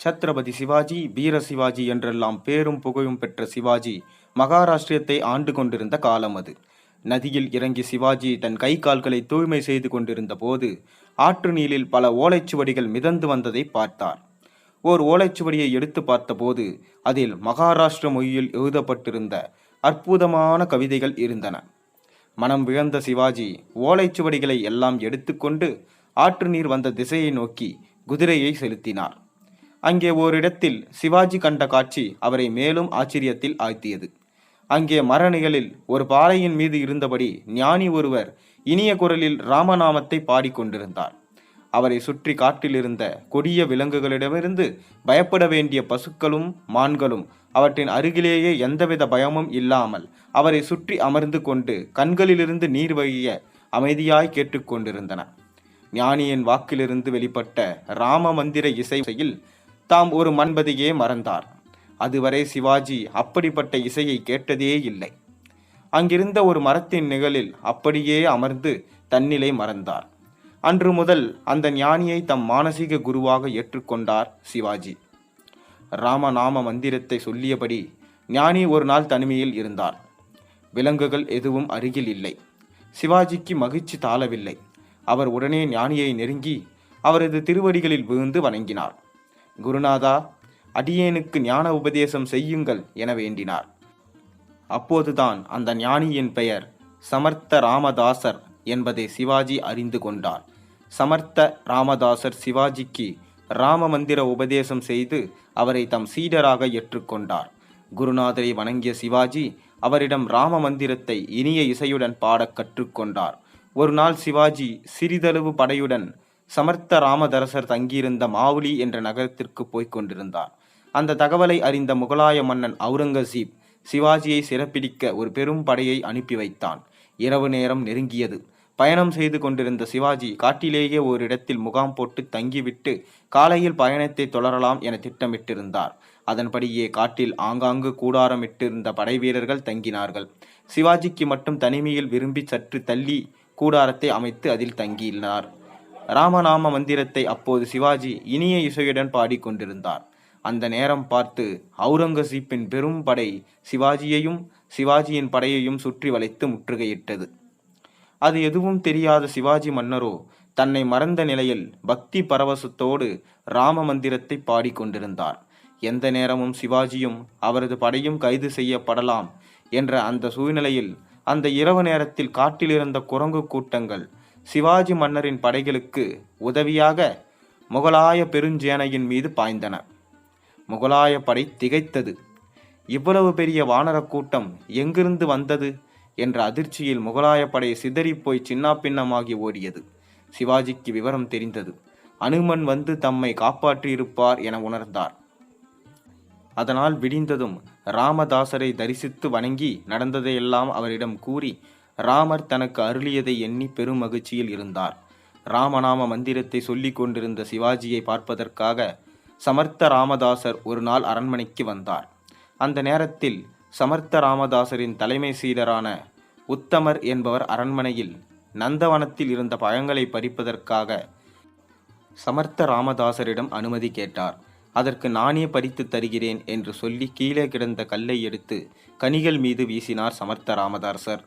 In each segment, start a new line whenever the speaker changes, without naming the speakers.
சத்ரபதி சிவாஜி, வீர சிவாஜி என்றெல்லாம் பேரும் புகழும் பெற்ற சிவாஜி மகாராஷ்டிரத்தை ஆண்டு கொண்டிருந்த காலம் அது. நதியில் இறங்கி சிவாஜி தன் கை கால்களை தூய்மை செய்து கொண்டிருந்த போது ஆற்று நீரில் பல ஓலைச்சுவடிகள் மிதந்து வந்ததை பார்த்தார். ஓர் ஓலைச்சுவடியை எடுத்து பார்த்தபோது அதில் மகாராஷ்டிர மொழியில் எழுதப்பட்டிருந்த அற்புதமான கவிதைகள் இருந்தன. மனம் விழுந்த சிவாஜி ஓலைச்சுவடிகளை எல்லாம் எடுத்துக்கொண்டு ஆற்று நீர் வந்த திசையை நோக்கி குதிரையை செலுத்தினார். அங்கே ஓரிடத்தில் சிவாஜி கண்ட காட்சி அவரை மேலும் ஆச்சரியத்தில் ஆழ்த்தியது. அங்கே மரநிழலில் ஒரு பாறையின் மீது இருந்தபடி ஞானி ஒருவர் இனிய குரலில் ராமநாமத்தை பாடிக்கொண்டிருந்தார். அவரை சுற்றி காட்டில் இருந்த கொடிய விலங்குகளிடமிருந்து பயப்பட வேண்டிய பசுக்களும் மான்களும் அவற்றின் அருகிலேயே எந்தவித பயமும் இல்லாமல் அவரை சுற்றி அமர்ந்து கொண்டு கண்களிலிருந்து நீர் வழிய அமைதியாய் கேட்டுக்கொண்டிருந்தன. ஞானியின் வாக்கிலிருந்து வெளிப்பட்ட ராம மந்திர இசையில் தாம் ஒரு மன்பதையே மறந்தார். அதுவரை சிவாஜி அப்படிப்பட்ட இசையை கேட்டதே இல்லை. அங்கிருந்த ஒரு மரத்தின் நிழலில் அப்படியே அமர்ந்து தன்னிலை மறந்தார். அன்று முதல் அந்த ஞானியை தம் மானசீக குருவாக ஏற்றுக்கொண்டார் சிவாஜி. ராமநாம மந்திரத்தை சொல்லியபடி ஞானி ஒரு நாள் தனிமையில் இருந்தார். விலங்குகள் எதுவும் அருகில் இல்லை. சிவாஜிக்கு மகிழ்ச்சி தாளவில்லை. அவர் உடனே ஞானியை நெருங்கி அவரது திருவடிகளில் விழுந்து வணங்கினார். குருநாதா, அடியேனுக்கு ஞான உபதேசம் செய்யுங்கள் என வேண்டினார். அப்போதுதான் அந்த ஞானியின் பெயர் சமர்த்த ராமதாசர் என்பதை சிவாஜி அறிந்து கொண்டார். சமர்த்த ராமதாசர் சிவாஜிக்கு ராம மந்திர உபதேசம் செய்து அவரை தம் சீடராக ஏற்றுக்கொண்டார். குருநாதரை வணங்கிய சிவாஜி அவரிடம் ராம மந்திரத்தை இனிய இசையுடன் பாடக் கற்றுக்கொண்டார். ஒரு நாள் சிவாஜி சிறிதளவு படையுடன் சமர்த்த ராமதாசர் தங்கியிருந்த மாவுலி என்ற நகரத்திற்கு போய்க் கொண்டிருந்தார். அந்த தகவலை அறிந்த முகலாய மன்னன் அவுரங்கசீப் சிவாஜியை சிறப்பிடிக்க ஒரு பெரும் படையை அனுப்பி வைத்தான். இரவு நேரம் நெருங்கியது. பயணம் செய்து கொண்டிருந்த சிவாஜி காட்டிலேயே ஓரிடத்தில் முகாம் போட்டு தங்கிவிட்டு காலையில் பயணத்தை தொடரலாம் என திட்டமிட்டிருந்தார். அதன்படியே காட்டில் ஆங்காங்கு கூடாரமிட்டிருந்த படை வீரர்கள் தங்கினார்கள். சிவாஜிக்கு மட்டும் தனிமையில் விரும்பி சற்று தள்ளி கூடாரத்தை அமைத்து அதில் தங்கினார். ராமநாம மந்திரத்தை அப்போது சிவாஜி இனிய இசையுடன் பாடிக்கொண்டிருந்தார். அந்த நேரம் பார்த்து அவுரங்கசீப்பின் பெரும் படை சிவாஜியையும் சிவாஜியின் படையையும் சுற்றி வளைத்து முற்றுகையிட்டது. அது எதுவும் தெரியாத சிவாஜி மன்னரோ தன்னை மறந்த நிலையில் பக்தி பரவசத்தோடு ராம மந்திரத்தை பாடிக்கொண்டிருந்தார். எந்த நேரமும் சிவாஜியும் அவரது படையும் கைது செய்யப்படலாம் என்ற அந்த சூழ்நிலையில் அந்த இரவு நேரத்தில் காட்டிலிருந்த குரங்கு கூட்டங்கள் சிவாஜி மன்னரின் படைகளுக்கு உதவியாக முகலாய பெருஞ்சேனையின் மீது பாய்ந்தன. முகலாய படை திகைத்தது. இவ்வளவு பெரிய வானர கூட்டம் எங்கிருந்து வந்தது என்ற அதிர்ச்சியில் முகலாய படை சிதறிப்போய் சின்னாபின்னமாகி ஓடியது. சிவாஜிக்கு விவரம் தெரிந்தது. அனுமன் வந்து தம்மை காப்பாற்றியிருப்பார் என உணர்ந்தார். அதனால் விடிந்ததும் ராமதாசரை தரிசித்து வணங்கி நடந்ததையெல்லாம் அவரிடம் கூறி ராமர் தனக்கு அருளியதை எண்ணி பெரும் மகிழ்ச்சியில் இருந்தார். ராமநாம மந்திரத்தை சொல்லிக் கொண்டிருந்த சிவாஜியை பார்ப்பதற்காக சமர்த்த ராமதாசர் ஒரு நாள் அரண்மனைக்கு வந்தார். அந்த நேரத்தில் சமர்த்த ராமதாசரின் தலைமை சீடரான உத்தமர் என்பவர் அரண்மனையில் நந்தவனத்தில் இருந்த பழங்களை பறிப்பதற்காக சமர்த்த ராமதாசரிடம் அனுமதி கேட்டார். அதற்கு நானே பறித்து தருகிறேன் என்று சொல்லி கீழே கிடந்த கல்லை எடுத்து கனிகள் மீது வீசினார் சமர்த்த ராமதாசர்.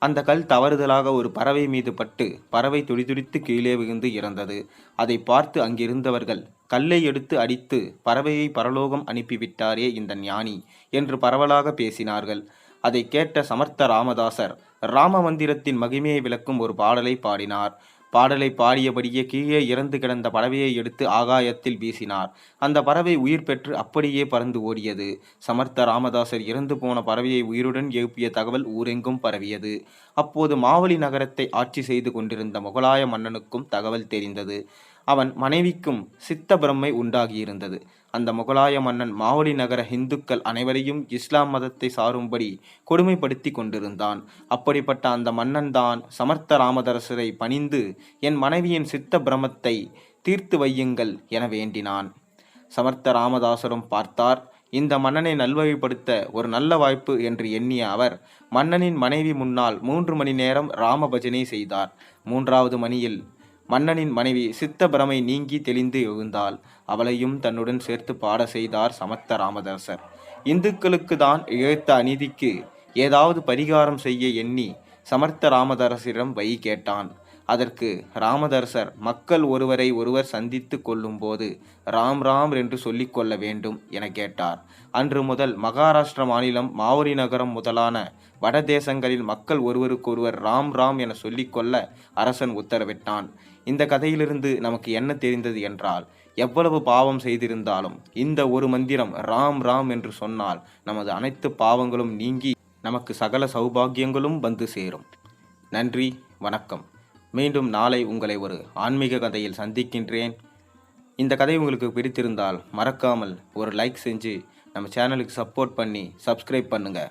அந்த கல் தவறுதலாக ஒரு பறவை மீது பட்டு பறவை துடிதுடித்து கீழே விழுந்து இறந்தது. அதை பார்த்து அங்கிருந்தவர்கள் கல்லை எடுத்து அடித்து பறவையை பரலோகம் அனுப்பிவிட்டாரே இந்த ஞானி என்று பரவலாக பேசினார்கள். அதை கேட்ட சமர்த்த ராமதாசர் ராம மந்திரத்தின் மகிமையை விளக்கும் ஒரு பாடலை பாடினார். பாடலை பாடியபடியே கீழே இறந்து கிடந்த பறவையை எடுத்து ஆகாயத்தில் வீசினார். அந்த பறவை உயிர் பெற்று அப்படியே பறந்து ஓடியது. சமர்த்த ராமதாசர் இறந்து போன பறவையை உயிருடன் எழுப்பிய தகவல் ஊரெங்கும் பரவியது. அப்போது மாவலி நகரத்தை ஆட்சி செய்து கொண்டிருந்த முகலாய மன்னனுக்கும் தகவல் தெரிந்தது. அவன் மனைவிக்கும் சித்த பிரம்மை உண்டாகியிருந்தது. அந்த முகலாய மன்னன் மாவலி நகர இந்துக்கள் அனைவரையும் இஸ்லாம் மதத்தை சாரும்படி கொடுமைப்படுத்தி கொண்டிருந்தான். அப்படிப்பட்ட அந்த மன்னன் தான் சமர்த்த ராமதாசரை பணிந்து என் மனைவியின் சித்த பிரமத்தை தீர்த்து வையுங்கள் என வேண்டினான். சமர்த்த ராமதாசரும் பார்த்தார். இந்த மன்னனை நல்வழிப்படுத்த ஒரு நல்ல வாய்ப்பு என்று எண்ணிய அவர் மன்னனின் மனைவி முன்னால் 3 மணி நேரம் ராம பஜனை செய்தார். 3வது மணியில் மன்னனின் மனைவி சித்த பிரமை நீங்கி தெளிந்து எழுந்தாள். அவளையும் தன்னுடன் சேர்த்து பாட செய்தார் சமர்த்த ராமதாசர். இந்துக்களுக்கு தான் இழைத்த அநீதிக்கு ஏதாவது பரிகாரம் செய்ய எண்ணி சமர்த்த ராமதாசரிடம் வழி கேட்டான். அதற்கு ராமதாசர் மக்கள் ஒருவரை ஒருவர் சந்தித்து கொள்ளும் போது ராம் ராம் என்று சொல்லிக் கொள்ள வேண்டும் என கேட்டார். அன்று முதல் மகாராஷ்டிர மாநிலம் மாவரி நகரம் முதலான வட தேசங்களில் மக்கள் ஒருவருக்கொருவர் ராம் ராம் என சொல்லிக்கொள்ள அரசன் உத்தரவிட்டான். இந்த கதையிலிருந்து நமக்கு என்ன தெரிந்தது என்றால், எவ்வளவு பாவம் செய்திருந்தாலும் இந்த ஒரு மந்திரம் ராம் ராம் என்று சொன்னால் நமது அனைத்து பாவங்களும் நீங்கி நமக்கு சகல சௌபாகியங்களும் வந்து சேரும். நன்றி, வணக்கம். மீண்டும் நாளை உங்களை ஒரு ஆன்மீக கதையில் சந்திக்கின்றேன். இந்த கதை உங்களுக்கு பிடித்திருந்தால் மறக்காமல் ஒரு லைக் செஞ்சு நம்ம சேனலுக்கு சப்போர்ட் பண்ணி சப்ஸ்கிரைப் பண்ணுங்கள்.